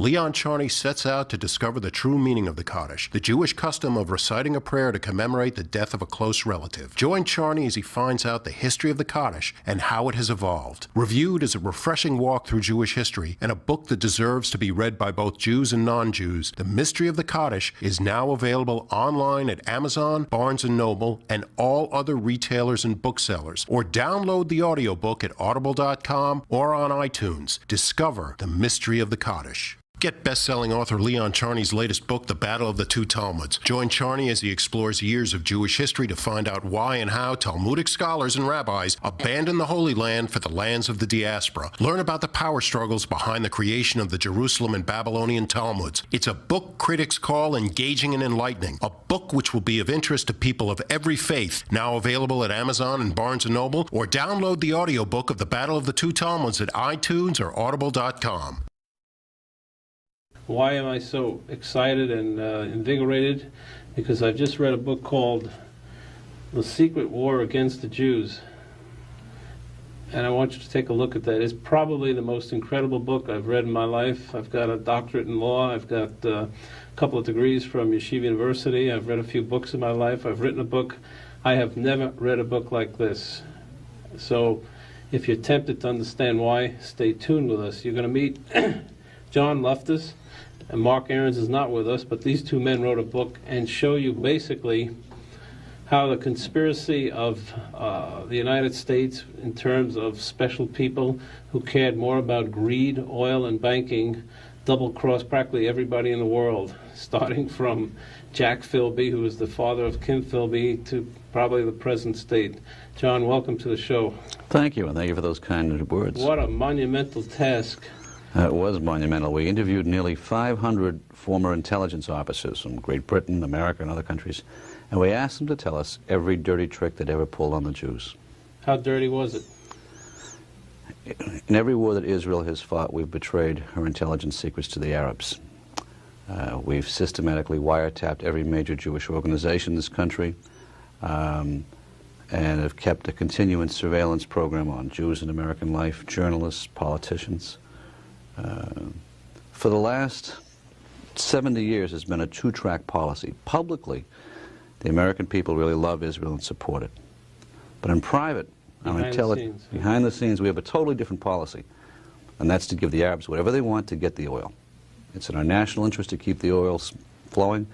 Leon Charney sets out to discover the true meaning of the Kaddish, the Jewish custom of reciting a prayer to commemorate the death of a close relative. Join Charney as he finds out the history of the Kaddish and how it has evolved. Reviewed as a refreshing walk through Jewish history and a book that deserves to be read by both Jews and non-Jews, The Mystery of the Kaddish is now available online at Amazon, Barnes & Noble, and all other retailers and booksellers, or download the audiobook at audible.com or on iTunes. Discover the mystery of the Kaddish. Get best-selling author Leon Charney's latest book, The Battle of the Two Talmuds. Join Charney as he explores years of Jewish history to find out why and how Talmudic scholars and rabbis abandoned the Holy Land for the lands of the diaspora. Learn about the power struggles behind the creation of the Jerusalem and Babylonian Talmuds. It's a book critics call engaging and enlightening, a book which will be of interest to people of every faith. Now available at Amazon and Barnes & Noble, or download the audiobook of The Battle of the Two Talmuds at iTunes or audible.com. Why am I so excited and invigorated? Because I've just read a book called The Secret War Against the Jews. And I want you to take a look at that. It's probably the most incredible book I've read in my life. I've got a doctorate in law. I've got a couple of degrees from Yeshiva University. I've read a few books in my life. I've written a book. I have never read a book like this. So if you're tempted to understand why, stay tuned with us. You're going to meet John Loftus. And Mark Aarons is not with us, but these two men wrote a book and show you basically how the conspiracy of the United States in terms of special people who cared more about greed, oil, and banking double-crossed practically everybody in the world, starting from Jack Philby, who was the father of Kim Philby, to probably the present state. John, welcome to the show. Thank you, and thank you for those kind words. What a monumental task. It was monumental. We interviewed nearly 500 former intelligence officers from Great Britain, America, and other countries, and we asked them to tell us every dirty trick they'd ever pulled on the Jews. How dirty was it? In every war that Israel has fought, we've betrayed her intelligence secrets to the Arabs. We've systematically wiretapped every major Jewish organization in this country, and have kept a continuing surveillance program on Jews in American life, journalists, politicians. For the last 70 years, there's been a two-track policy. Publicly, the American people really love Israel and support it. But in private, behind the scenes, we have a totally different policy. And that's to give the Arabs whatever they want to get the oil. It's in our national interest to keep the oil flowing.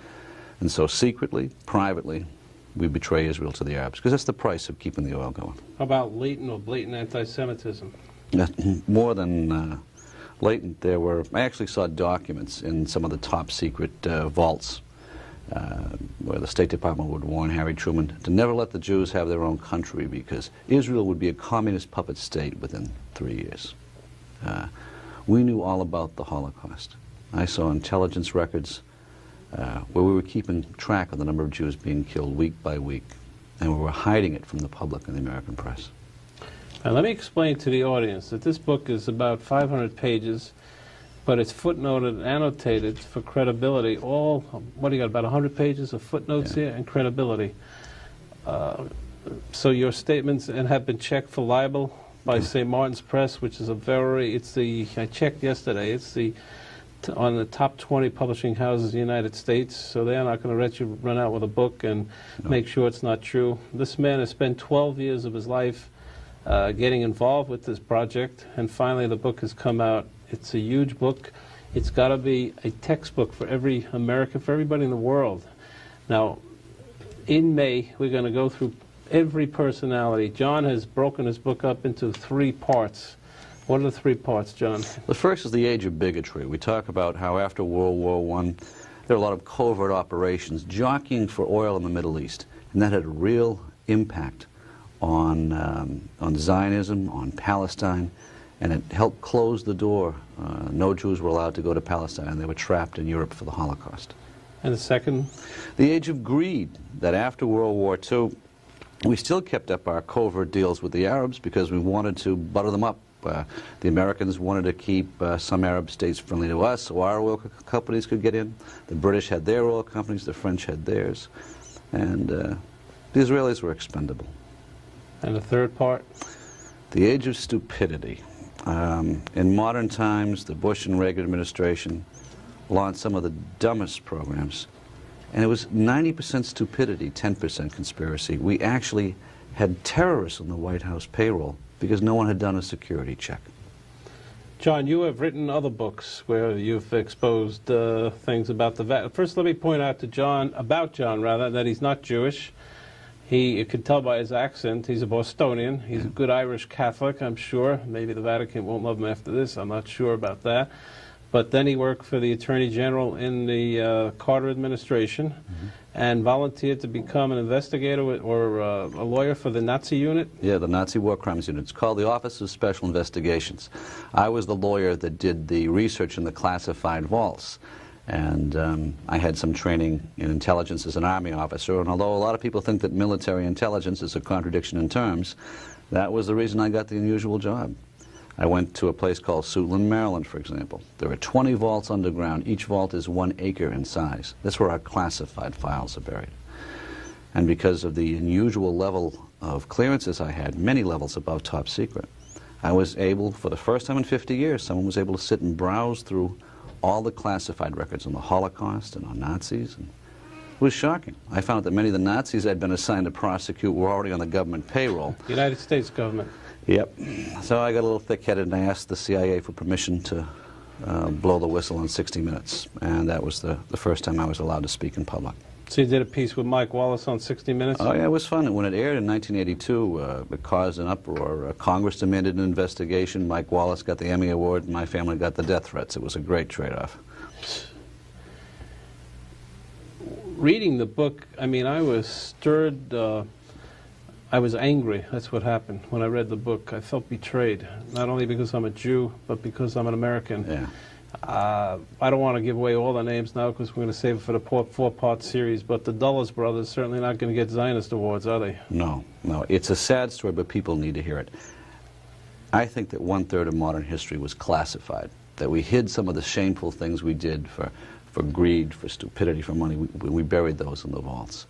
And so secretly, privately, we betray Israel to the Arabs, because that's the price of keeping the oil going. How about latent or blatant anti-Semitism? More than latent, I actually saw documents in some of the top secret vaults where the State Department would warn Harry Truman to never let the Jews have their own country, because Israel would be a communist puppet state within 3 years. We knew all about the Holocaust. I saw intelligence records where we were keeping track of the number of Jews being killed week by week, and we were hiding it from the public and the American press. Now let me explain to the audience that this book is about 500 pages, but it's footnoted and annotated for credibility. All, what do you got, about 100 pages of footnotes here and credibility. So your statements have been checked for libel by St. Martin's Press, which is I checked yesterday, it's on the top 20 publishing houses in the United States, so they're not going to let you run out with a book and make sure it's not true. This man has spent 12 years of his life getting involved with this project, and finally the book has come out. It's a huge book. It's got to be a textbook for every American, for everybody in the world. Now, in May, we're going to go through every personality. John has broken his book up into 3 parts. What are the 3 parts, John? The first is the age of bigotry. We talk about how after World War I, there were a lot of covert operations jockeying for oil in the Middle East, and that had a real impact on Zionism, on Palestine, and it helped close the door. No Jews were allowed to go to Palestine, and they were trapped in Europe for the Holocaust. And the second? The age of greed, that after World War II, we still kept up our covert deals with the Arabs because we wanted to butter them up. The Americans wanted to keep some Arab states friendly to us so our oil companies could get in. The British had their oil companies, the French had theirs, and the Israelis were expendable. And the third part? The age of stupidity. In modern times, the Bush and Reagan administration launched some of the dumbest programs, and it was 90% stupidity, 10% conspiracy. We actually had terrorists on the White House payroll because no one had done a security check. John, you have written other books where you've exposed things about the Vatican. First, let me point out to John, that he's not Jewish. You could tell by his accent, he's a Bostonian. He's a good Irish Catholic, I'm sure. Maybe the Vatican won't love him after this. I'm not sure about that. But then he worked for the Attorney General in the Carter administration and volunteered to become an investigator or a lawyer for the Nazi unit. Yeah, the Nazi War Crimes Unit. It's called the Office of Special Investigations. I was the lawyer that did the research in the classified vaults. And I had some training in intelligence as an Army officer, and although a lot of people think that military intelligence is a contradiction in terms, that was the reason I got the unusual job. I went to a place called Suitland, Maryland, for example. There are 20 vaults underground. Each vault is 1 acre in size. That's where our classified files are buried. And because of the unusual level of clearances I had, many levels above top secret, I was able, for the first time in 50 years, someone was able to sit and browse through all the classified records on the Holocaust and on Nazis. And it was shocking. I found that many of the Nazis I'd been assigned to prosecute were already on the government payroll. United States government. Yep. So I got a little thick-headed and I asked the CIA for permission to blow the whistle on 60 Minutes. And that was the first time I was allowed to speak in public. So you did a piece with Mike Wallace on 60 Minutes? Oh, yeah, it was fun. When it aired in 1982, it caused an uproar. Congress demanded an investigation. Mike Wallace got the Emmy Award, and my family got the death threats. It was a great trade-off. Reading the book, I mean, I was stirred. I was angry. That's what happened when I read the book. I felt betrayed, not only because I'm a Jew, but because I'm an American. Yeah. I don't want to give away all the names now because we're going to save it for the four-part series, but the Dulles brothers certainly not going to get Zionist awards, are they? No, no. It's a sad story, but people need to hear it. I think that 1/3 of modern history was classified, that we hid some of the shameful things we did for greed, for stupidity, for money. We buried those in the vaults.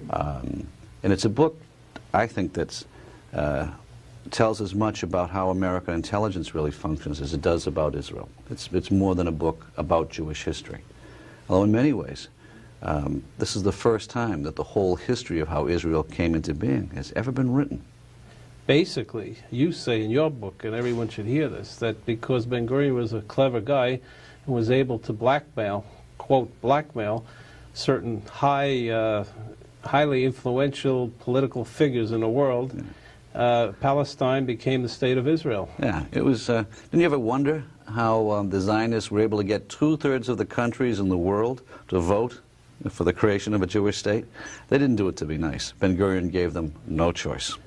And it's a book, I think, that's tells as much about how American intelligence really functions as it does about Israel. It's more than a book about Jewish history. Although in many ways, this is the first time that the whole history of how Israel came into being has ever been written. Basically, you say in your book, and everyone should hear this, that because Ben-Gurion was a clever guy and was able to blackmail, quote, blackmail, certain highly influential political figures in the world, Palestine became the state of Israel. Yeah, it was, didn't you ever wonder how the Zionists were able to get 2/3 of the countries in the world to vote for the creation of a Jewish state? They didn't do it to be nice. Ben-Gurion gave them no choice.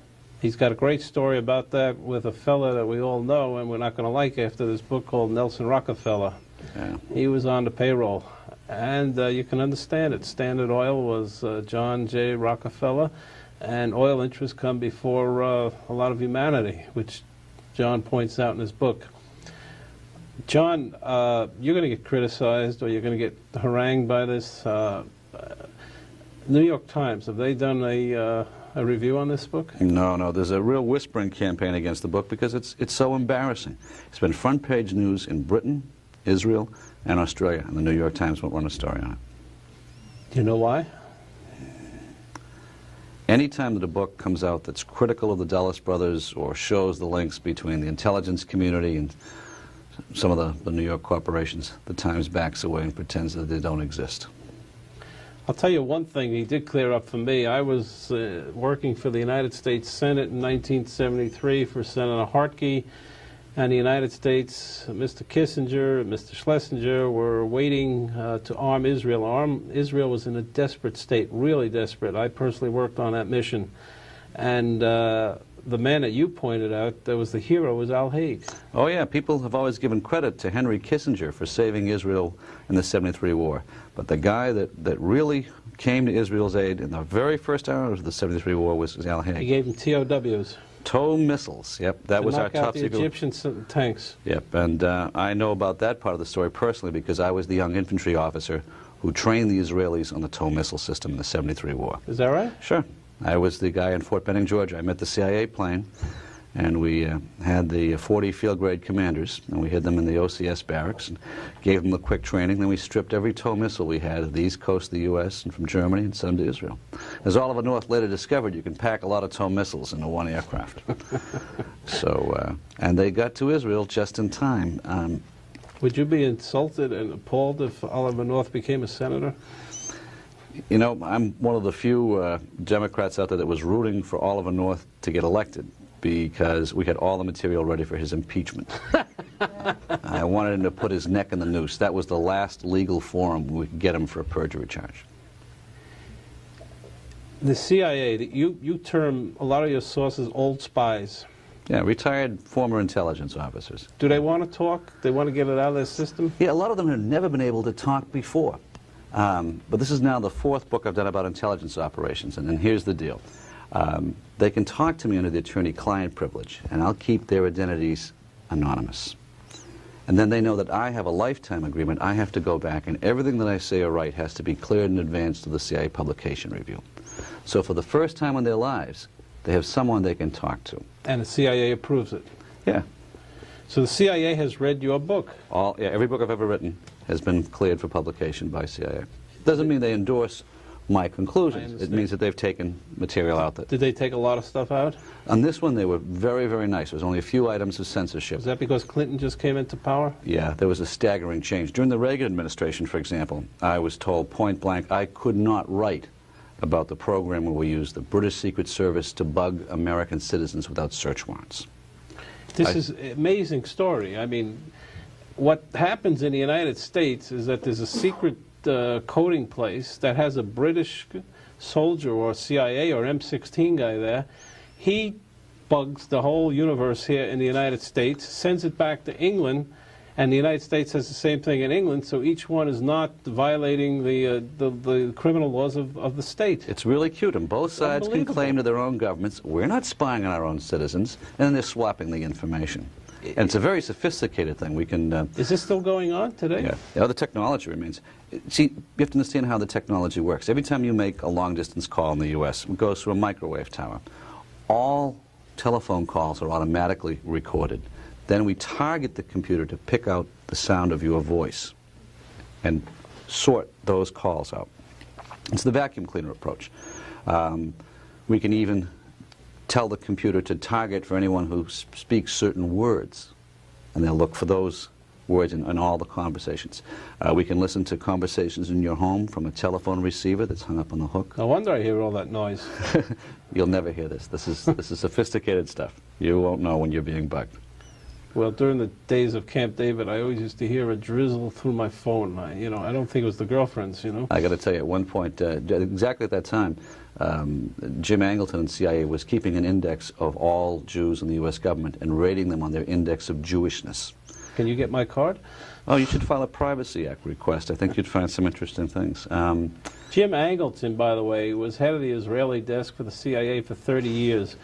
He's got a great story about that with a fella that we all know and we're not going to like after this book called Nelson Rockefeller. Yeah. He was on the payroll. And you can understand it. Standard Oil was John J. Rockefeller, and oil interests come before a lot of humanity, which John points out in his book. John, you're going to get criticized or you're going to get harangued by this. New York Times, have they done a review on this book? No, no. There's a real whispering campaign against the book because it's so embarrassing. It's been front page news in Britain, Israel, and Australia, and the New York Times won't run a story on it. Do you know why? Anytime that a book comes out that's critical of the Dulles brothers or shows the links between the intelligence community and some of the New York corporations, the Times backs away and pretends that they don't exist. I'll tell you one thing he did clear up for me. I was working for the United States Senate in 1973 for Senator Hartke, and the United States, Mr. Kissinger and Mr. Schlesinger were waiting to arm Israel. Israel was in a desperate state, really desperate. I personally worked on that mission. And the man that you pointed out that was the hero was Al Haig. Oh yeah, people have always given credit to Henry Kissinger for saving Israel in the '73 war. But the guy that really came to Israel's aid in the very first hours of the '73 war was Al Haig. He gave them TOWs. TOW missiles, yep, that was our top secret. To knock out the Egyptian tanks. Yep, and I know about that part of the story personally because I was the young infantry officer who trained the Israelis on the TOW missile system in the '73 war. Is that right? Sure. I was the guy in Fort Benning, Georgia. I met the CIA plane, and we had the 40 field grade commanders, and we hid them in the OCS barracks and gave them a quick training. Then we stripped every TOW missile we had of the east coast of the U.S. and from Germany and sent them to Israel. As Oliver North later discovered, you can pack a lot of TOW missiles into one aircraft. So, and they got to Israel just in time. Would you be insulted and appalled if Oliver North became a senator? You know, I'm one of the few Democrats out there that was rooting for Oliver North to get elected, because we had all the material ready for his impeachment. I wanted him to put his neck in the noose. That was the last legal forum we could get him for a perjury charge. The CIA, you term a lot of your sources old spies. Yeah, retired former intelligence officers. Do they want to talk? They want to get it out of their system? Yeah, a lot of them have never been able to talk before. But this is now the 4th book I've done about intelligence operations, and here's the deal. They can talk to me under the attorney-client privilege, and I'll keep their identities anonymous. And then they know that I have a lifetime agreement. I have to go back, and everything that I say or write has to be cleared in advance to the CIA publication review. So for the first time in their lives, they have someone they can talk to. And the CIA approves it? Yeah. So the CIA has read your book? Yeah, every book I've ever written has been cleared for publication by CIA. Doesn't mean they endorse my conclusions. It means that they've taken material out. Did they take a lot of stuff out? On this one, they were very, very nice. There was only a few items of censorship. Is that because Clinton just came into power? Yeah, there was a staggering change. During the Reagan administration, for example, I was told point blank I could not write about the program where we used the British Secret Service to bug American citizens without search warrants. This is an amazing story. I mean, what happens in the United States is that there's a secret coding place that has a British soldier or CIA or M16 guy there. He bugs the whole universe here in the United States, sends it back to England, and the United States has the same thing in England, so each one is not violating the criminal laws of the state. It's really cute, and both sides can claim to their own governments, we're not spying on our own citizens, and then they're swapping the information. And it's a very sophisticated thing. We can. Is this still going on today? Yeah. Yeah, the technology remains. See, you have to understand how the technology works. Every time you make a long-distance call in the U.S., it goes through a microwave tower. All telephone calls are automatically recorded. Then we target the computer to pick out the sound of your voice and sort those calls out. It's the vacuum cleaner approach. We can even tell the computer to target for anyone who speaks certain words, and they'll look for those words in all the conversations. We can listen to conversations in your home from a telephone receiver that's hung up on the hook. No wonder I hear all that noise. You'll never hear this. This is sophisticated stuff. You won't know when you're being bugged. Well, during the days of Camp David, I always used to hear a drizzle through my phone. I don't think it was the girlfriends, I got to tell you, at one point, exactly at that time, Jim Angleton and CIA was keeping an index of all Jews in the U.S. government and rating them on their index of Jewishness. Can you get my card? Oh, you should file a Privacy Act request. I think you'd find some interesting things. Jim Angleton, by the way, was head of the Israeli desk for the CIA for 30 years.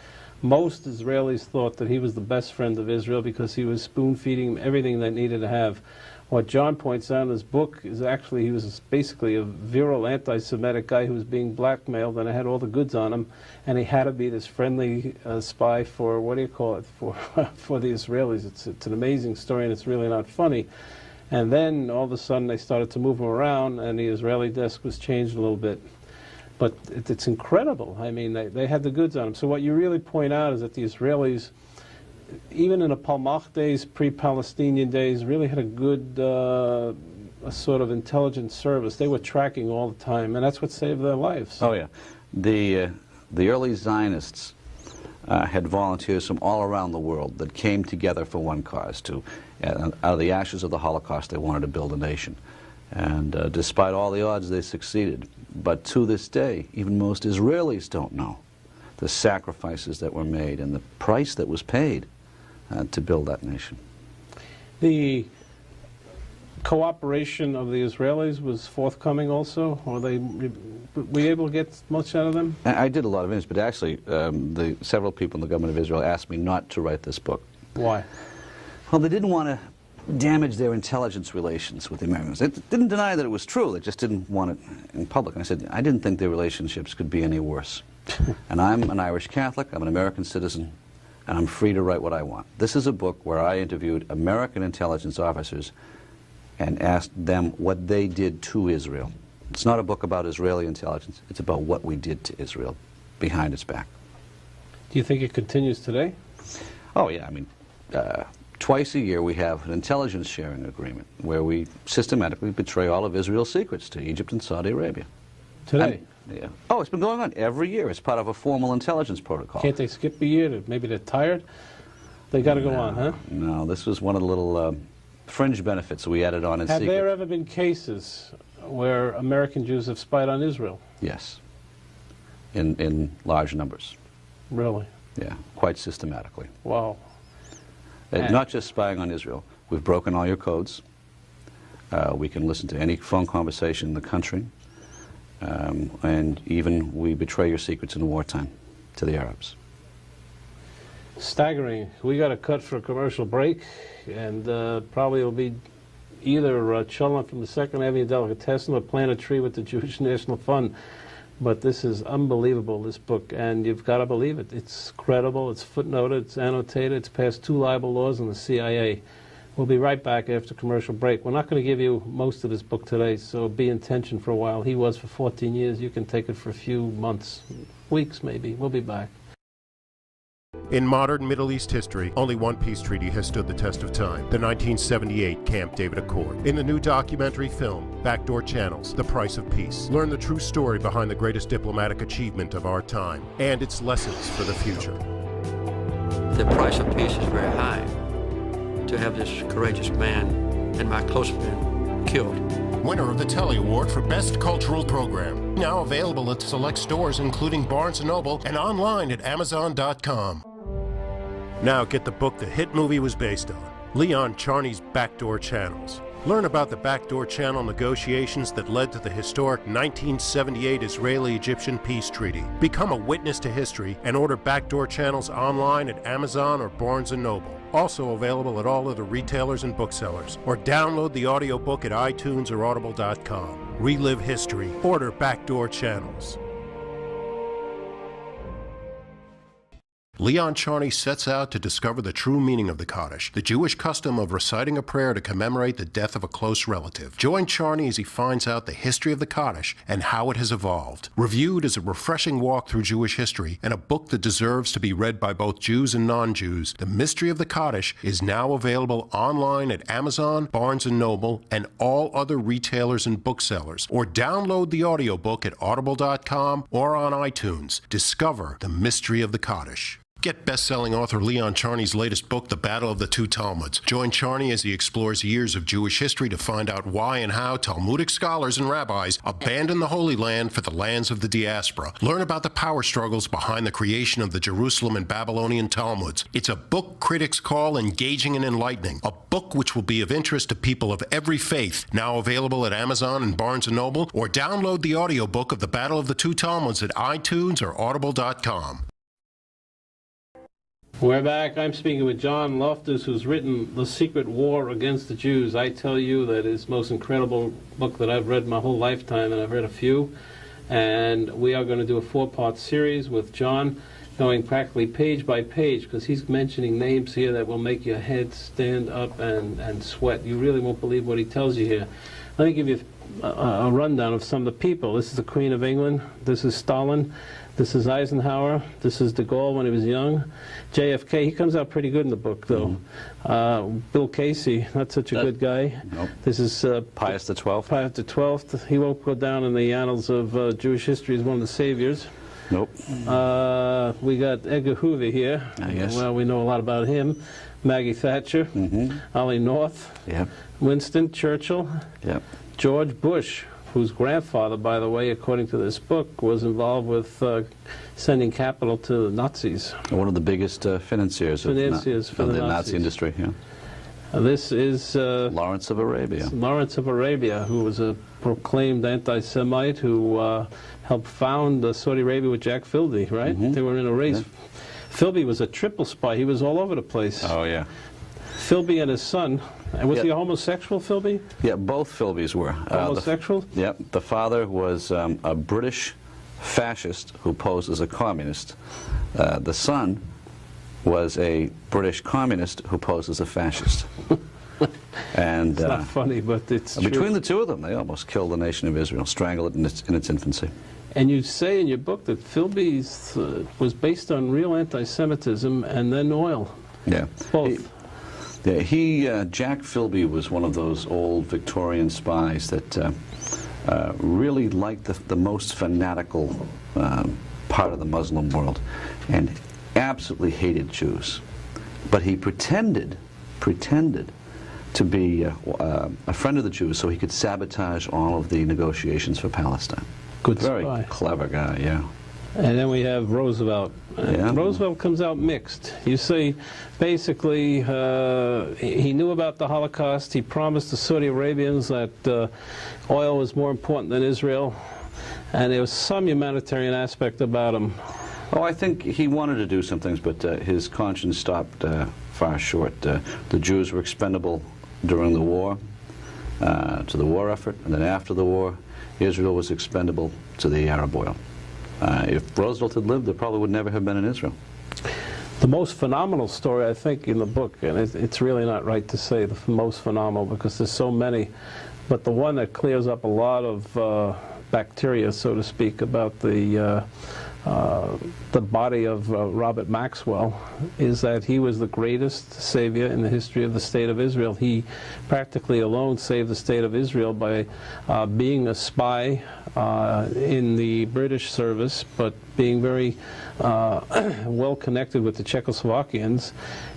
Most Israelis thought that he was the best friend of Israel because he was spoon-feeding him everything they needed to have. What John points out in his book is actually he was basically a virile anti-Semitic guy who was being blackmailed, and had all the goods on him, and he had to be this friendly spy for, what do you call it, for the Israelis. It's an amazing story, and it's really not funny. And then all of a sudden they started to move him around, and the Israeli desk was changed a little bit. But it's incredible. I mean, they had the goods on him. So what you really point out is that the Israelis, even in the Palmach days, pre-Palestinian days, really had a good a sort of intelligence service. They were tracking all the time, and that's what saved their lives. Oh, yeah. The early Zionists had volunteers from all around the world that came together for one cause. Out of the ashes of the Holocaust, they wanted to build a nation. And despite all the odds, they succeeded. But to this day, even most Israelis don't know the sacrifices that were made and the price that was paid to build that nation. The cooperation of the Israelis was forthcoming also? Were you able to get much out of them? I did a lot of interviews, but actually several people in the government of Israel asked me not to write this book. Why? Well, they didn't want to damage their intelligence relations with the Americans. They didn't deny that it was true, they just didn't want it in public. And I said, I didn't think their relationships could be any worse. And I'm an Irish Catholic, I'm an American citizen, and I'm free to write what I want. This is a book where I interviewed American intelligence officers and asked them what they did to Israel. It's not a book about Israeli intelligence. It's about what we did to Israel behind its back. Do you think it continues today? Oh, yeah. I mean, twice a year we have an intelligence sharing agreement where we systematically betray all of Israel's secrets to Egypt and Saudi Arabia. Today? Yeah. Oh, it's been going on every year. It's part of a formal intelligence protocol. Can't they skip a year? Maybe they're tired? They got to go on, huh? No, this was one of the little fringe benefits we added on in secret. Have there ever been cases where American Jews have spied on Israel? Yes. In large numbers. Really? Yeah, quite systematically. Wow. Not just spying on Israel. We've broken all your codes. We can listen to any phone conversation in the country. And even we betray your secrets in wartime to the Arabs. Staggering. We got to cut for a commercial break, and probably it'll be either Cholent from the 2nd Avenue Delicatessen or Plant a Tree with the Jewish National Fund. But this is unbelievable, this book, and you've got to believe it. It's credible, it's footnoted, it's annotated, it's passed 2 libel laws in the CIA. We'll be right back after commercial break. We're not going to give you most of this book today, so be in tension for a while. He was for 14 years. You can take it for a few months, weeks maybe. We'll be back. In modern Middle East history, only one peace treaty has stood the test of time, the 1978 Camp David Accord. In the new documentary film, Backdoor Channels, The Price of Peace, learn the true story behind the greatest diplomatic achievement of our time and its lessons for the future. The price of peace is very high. To have this courageous man and my close friend killed. Winner of the Telly Award for Best Cultural Program. Now available at select stores including Barnes & Noble and online at Amazon.com. Now get the book the hit movie was based on, Leon Charney's Backdoor Channels. Learn about the backdoor channel negotiations that led to the historic 1978 Israeli-Egyptian peace treaty. Become a witness to history and order Backdoor Channels online at Amazon or Barnes & Noble. Also available at all other retailers and booksellers. Or download the audiobook at iTunes or Audible.com. Relive history. Order Backdoor Channels. Leon Charney sets out to discover the true meaning of the Kaddish, the Jewish custom of reciting a prayer to commemorate the death of a close relative. Join Charney as he finds out the history of the Kaddish and how it has evolved. Reviewed as a refreshing walk through Jewish history and a book that deserves to be read by both Jews and non-Jews, The Mystery of the Kaddish is now available online at Amazon, Barnes & Noble, and all other retailers and booksellers. Or download the audiobook at Audible.com or on iTunes. Discover the mystery of the Kaddish. Get best-selling author Leon Charney's latest book, The Battle of the Two Talmuds. Join Charney as he explores years of Jewish history to find out why and how Talmudic scholars and rabbis abandoned the Holy Land for the lands of the diaspora. Learn about the power struggles behind the creation of the Jerusalem and Babylonian Talmuds. It's a book critics call engaging and enlightening. A book which will be of interest to people of every faith. Now available at Amazon and Barnes & Noble, or download the audiobook of The Battle of the Two Talmuds at iTunes or Audible.com. We're back. I'm speaking with John Loftus, who's written The Secret War Against the Jews. I tell you that it's the most incredible book that I've read my whole lifetime, and I've read a few. And we are going to do a 4-part series with John, going practically page by page, because he's mentioning names here that will make your head stand up and sweat. You really won't believe what he tells you here. Let me give you a rundown of some of the people. This is the Queen of England. This is Stalin. This is Eisenhower. This is de Gaulle when he was young. JFK, he comes out pretty good in the book, though. Bill Casey, not such a good guy. Nope. This is Pius XII. Pius XII. He won't go down in the annals of Jewish history as one of the saviors. Nope. We got Edgar Hoover here. Yes. Well, we know a lot about him. Maggie Thatcher. Ollie North. Yep. Winston Churchill. Yep. George Bush, whose grandfather, by the way, according to this book, was involved with sending capital to the Nazis. One of the biggest financiers of the Nazi industry. Yeah. This is Lawrence of Arabia. Lawrence of Arabia, who was a proclaimed anti-Semite who helped found Saudi Arabia with Jack Philby, right? They were in a race. Yeah. Philby was a triple spy. He was all over the place. Oh, yeah. Philby and his son. And was he a homosexual, Philby? Yeah, both Philbys were. Homosexual? Yep. The father was a British fascist who posed as a communist. The son was a British communist who posed as a fascist. And It's not funny, but it's true. between the two of them, they almost killed the nation of Israel, strangled it in its infancy. And you say in your book that Philby's was based on real anti-Semitism and then oil. Yeah. Both. Jack Philby was one of those old Victorian spies that really liked the most fanatical part of the Muslim world and absolutely hated Jews. But he pretended to be a friend of the Jews so he could sabotage all of the negotiations for Palestine. Good Very spy. clever guy, yeah. And then we have Roosevelt. Yeah. Roosevelt comes out mixed. You see, basically, he knew about the Holocaust. He promised the Saudi Arabians that oil was more important than Israel. And there was some humanitarian aspect about him. Oh, I think he wanted to do some things, but his conscience stopped far short. The Jews were expendable during the war, to the war effort, and then after the war, Israel was expendable to the Arab oil. If Roosevelt had lived, there probably would never have been an Israel. The most phenomenal story, I think, in the book, and it's really not right to say the most phenomenal because there's so many, but the one that clears up a lot of bacteria, so to speak, about the body of Robert Maxwell is that he was the greatest savior in the history of the State of Israel. He practically alone saved the State of Israel by being a spy in the British service, but being very well connected with the Czechoslovakians.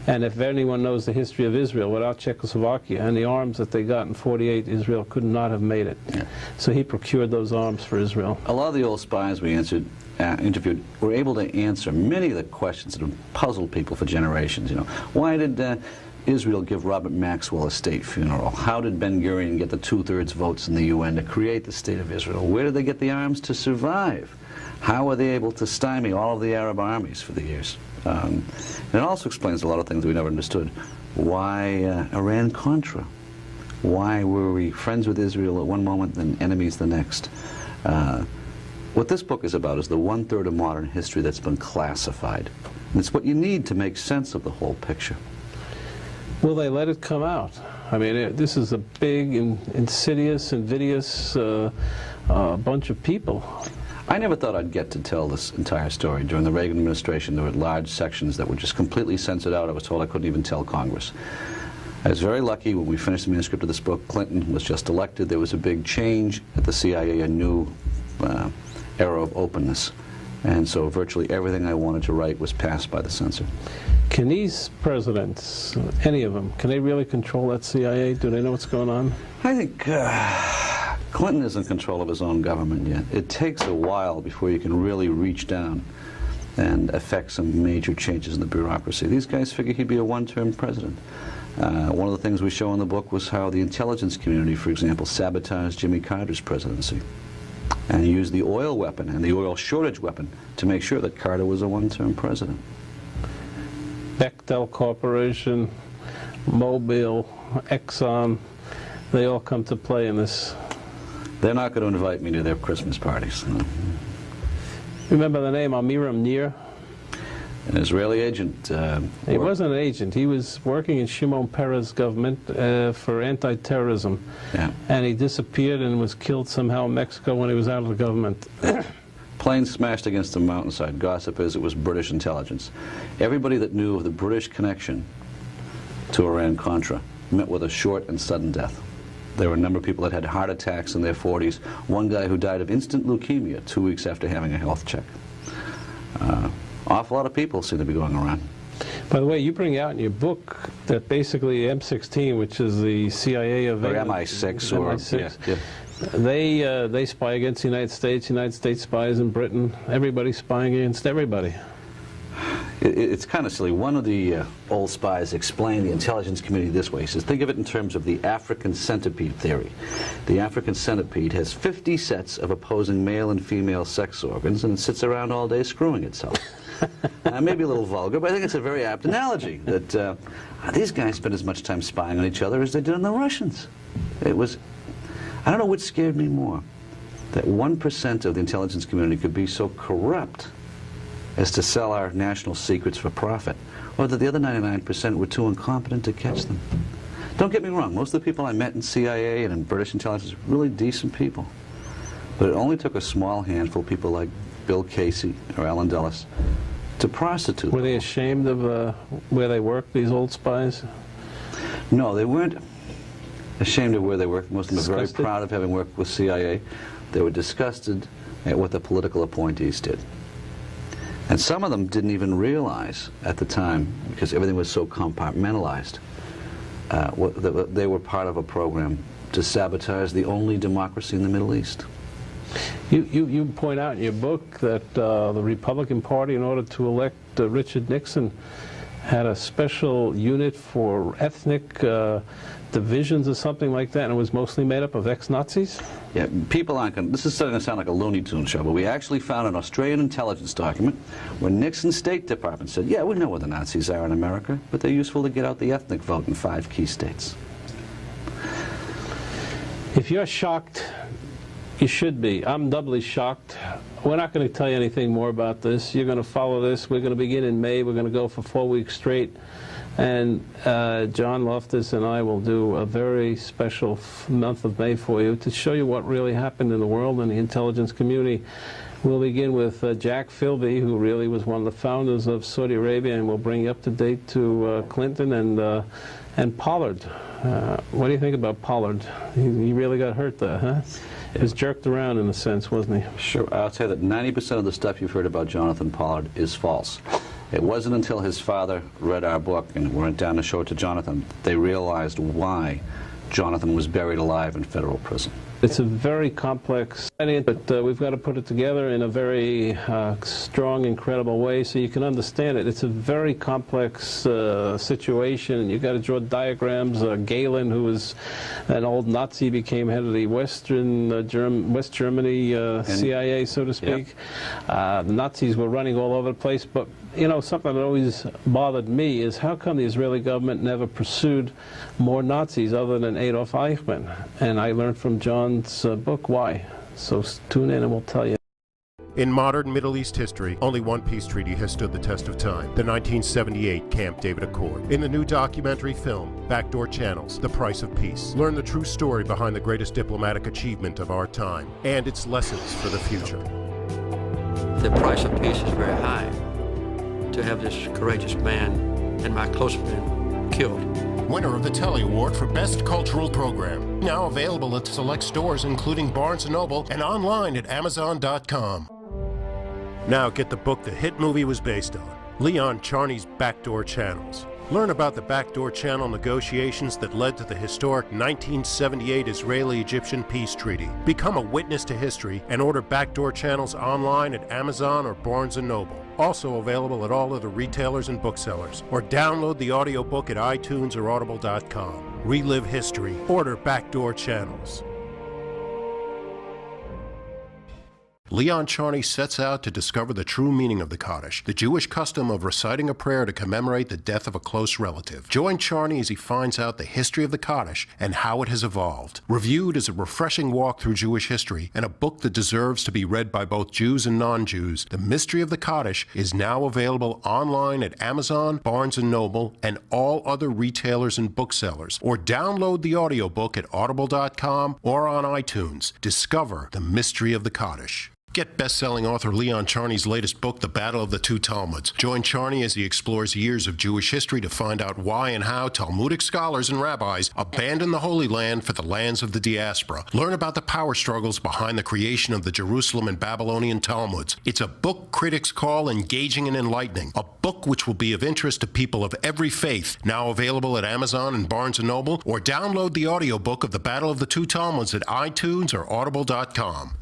And if anyone knows the history of Israel, without Czechoslovakia and the arms that they got in '48, Israel could not have made it. Yeah. So he procured those arms for Israel. A lot of the old spies we interviewed were able to answer many of the questions that have puzzled people for generations. You know, why did Israel give Robert Maxwell a state funeral? How did Ben-Gurion get the 2/3 votes in the UN to create the State of Israel? Where did they get the arms to survive? How were they able to stymie all of the Arab armies for the years? And it also explains a lot of things that we never understood. Why Iran-Contra? Why were we friends with Israel at one moment and enemies the next? What this book is about is the 1/3 of modern history that's been classified. And it's what you need to make sense of the whole picture. Will they let it come out? I mean, this is a big, insidious, invidious bunch of people. I never thought I'd get to tell this entire story. During the Reagan administration, there were large sections that were just completely censored out. I was told I couldn't even tell Congress. I was very lucky when we finished the manuscript of this book. Clinton was just elected. There was a big change at the CIA, a new era of openness. And so virtually everything I wanted to write was passed by the censor. Can these presidents, any of them, can they really control that CIA? Do they know what's going on? I think Clinton is in control of his own government yet. It takes a while before you can really reach down and affect some major changes in the bureaucracy. These guys figure he'd be a one-term president. One of the things we show in the book was how the intelligence community, for example, sabotaged Jimmy Carter's presidency and used the oil weapon and the oil shortage weapon to make sure that Carter was a one-term president. Bechtel Corporation, Mobil, Exxon, they all come to play in this. They're not going to invite me to their Christmas parties. No. Remember the name Amiram Nir? An Israeli agent. He wasn't an agent. He was working in Shimon Peres' government for anti-terrorism. Yeah. And he disappeared and was killed somehow in Mexico when he was out of the government. Plane smashed against the mountainside. Gossip is it was British intelligence. Everybody that knew of the British connection to Iran-Contra met with a short and sudden death. There were a number of people that had heart attacks in their 40s. One guy who died of instant leukemia 2 weeks after having a health check. Awful lot of people seem to be going around. By the way, you bring out in your book that basically M16, which is the CIA of Or MI6, or MI6, yeah. they spy against the United States spies in Britain, everybody's spying against everybody. It's kind of silly. One of the old spies explained the intelligence community this way. He says, think of it in terms of the African centipede theory. The African centipede has 50 sets of opposing male and female sex organs, and it sits around all day screwing itself. Maybe a little vulgar, but I think it's a very apt analogy that these guys spent as much time spying on each other as they did on the Russians. It was, I don't know what scared me more, that 1% of the intelligence community could be so corrupt as to sell our national secrets for profit, or that the other 99% were too incompetent to catch them. Don't get me wrong, most of the people I met in CIA and in British intelligence were really decent people. But it only took a small handful of people like Bill Casey or Alan Dulles to prostitute. Were they ashamed of where they worked, these old spies? No, they weren't ashamed of where they worked. Most of them were very proud of having worked with CIA. They were disgusted at what the political appointees did. And some of them didn't even realize at the time, because everything was so compartmentalized, that they were part of a program to sabotage the only democracy in the Middle East. You point out in your book that the Republican Party, in order to elect Richard Nixon, had a special unit for ethnic divisions or something like that, and it was mostly made up of ex-Nazis? Yeah, people aren't going to, this is starting to sound like a Looney Tunes show, but we actually found an Australian intelligence document where Nixon's State Department said, yeah, we know where the Nazis are in America, but they're useful to get out the ethnic vote in 5 key states. If you're shocked, you should be. I'm doubly shocked. We're not going to tell you anything more about this. You're going to follow this. We're going to begin in May. We're going to go for 4 weeks straight. And John Loftus and I will do a very special month of May for you to show you what really happened in the world and the intelligence community. We'll begin with Jack Philby, who really was one of the founders of Saudi Arabia, and we'll bring you up to date to Clinton and Pollard. What do you think about Pollard? He really got hurt there, huh? He was jerked around in a sense, wasn't he? Sure. I'll tell you that 90% of the stuff you've heard about Jonathan Pollard is false. It wasn't until his father read our book and went down to show it to Jonathan that they realized why Jonathan was buried alive in federal prison. It's a very complex idea, but we've got to put it together in a very strong, incredible way so you can understand it. It's a very complex situation, and you've got to draw diagrams. Galen, who was an old Nazi, became head of the West Germany CIA, so to speak. Yep. The Nazis were running all over the place, but you know, something that always bothered me is how come the Israeli government never pursued more Nazis other than Adolf Eichmann? And I learned from John's book why. So tune in and we'll tell you. In modern Middle East history, only one peace treaty has stood the test of time, the 1978 Camp David Accord. In the new documentary film, Backdoor Channels, The Price of Peace, learn the true story behind the greatest diplomatic achievement of our time and its lessons for the future. The price of peace is very high. To have this courageous man and my close friend killed. Winner of the Telly Award for Best Cultural Program. Now available at select stores including Barnes & Noble and online at Amazon.com. Now get the book the hit movie was based on, Leon Charney's Backdoor Channels. Learn about the backdoor channel negotiations that led to the historic 1978 Israeli-Egyptian peace treaty. Become a witness to history and order Backdoor Channels online at Amazon or Barnes & Noble. Also available at all other retailers and booksellers. Or download the audiobook at iTunes or Audible.com. Relive history. Order Backdoor Channels. Leon Charney sets out to discover the true meaning of the Kaddish, the Jewish custom of reciting a prayer to commemorate the death of a close relative. Join Charney as he finds out the history of the Kaddish and how it has evolved. Reviewed as a refreshing walk through Jewish history and a book that deserves to be read by both Jews and non-Jews, The Mystery of the Kaddish is now available online at Amazon, Barnes & Noble, and all other retailers and booksellers. Or download the audiobook at Audible.com or on iTunes. Discover the mystery of the Kaddish. Get best-selling author Leon Charney's latest book, The Battle of the Two Talmuds. Join Charney as he explores years of Jewish history to find out why and how Talmudic scholars and rabbis abandoned the Holy Land for the lands of the diaspora. Learn about the power struggles behind the creation of the Jerusalem and Babylonian Talmuds. It's a book critics call engaging and enlightening. A book which will be of interest to people of every faith. Now available at Amazon and Barnes & Noble, or download the audiobook of The Battle of the Two Talmuds at iTunes or Audible.com.